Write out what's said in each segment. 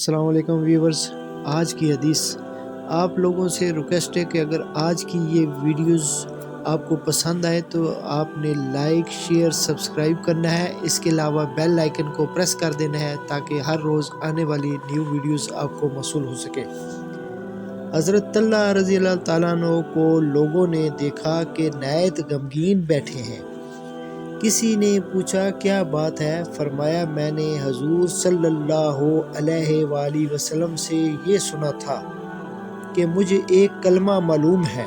السلام علیکم ویورز، آج کی حدیث آپ لوگوں سے ریکویسٹ ہے کہ اگر آج کی یہ ویڈیوز آپ کو پسند آئے تو آپ نے لائک، شیئر، سبسکرائب کرنا ہے۔ اس کے علاوہ بیل آئیکن کو پریس کر دینا ہے تاکہ ہر روز آنے والی نیو ویڈیوز آپ کو موصول ہو سکے۔ حضرت طلحہ رضی اللہ تعالیٰ عنہ کو لوگوں نے دیکھا کہ نہایت غمگین بیٹھے ہیں۔ کسی نے پوچھا کیا بات ہے؟ فرمایا میں نے حضور صلی اللہ علیہ وآلہ وسلم سے یہ سنا تھا کہ مجھے ایک کلمہ معلوم ہے،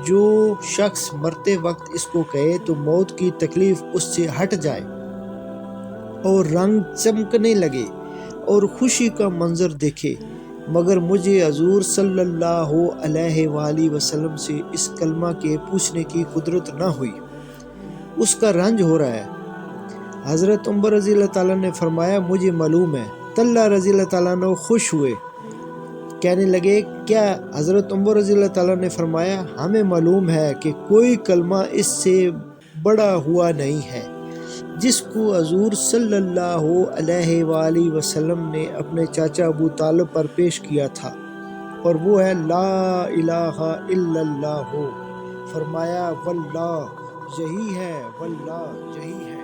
جو شخص مرتے وقت اس کو کہے تو موت کی تکلیف اس سے ہٹ جائے اور رنگ چمکنے لگے اور خوشی کا منظر دیکھے، مگر مجھے حضور صلی اللہ علیہ وآلہ وسلم سے اس کلمہ کے پوچھنے کی قدرت نہ ہوئی، اس کا رنج ہو رہا ہے۔ حضرت عمر رضی اللہ تعالیٰ نے فرمایا مجھے معلوم ہے۔ طلحہ رضی اللہ تعالیٰ نے خوش ہوئے، کہنے لگے کیا؟ حضرت عمر رضی اللہ تعالیٰ نے فرمایا ہمیں معلوم ہے کہ کوئی کلمہ اس سے بڑا ہوا نہیں ہے جس کو حضور صلی اللہ علیہ وآلہ وسلم نے اپنے چاچا ابو طالب پر پیش کیا تھا، اور وہ ہے لا الہ الا اللہ۔ فرمایا واللہ یہی ہے، واللہ یہی ہے۔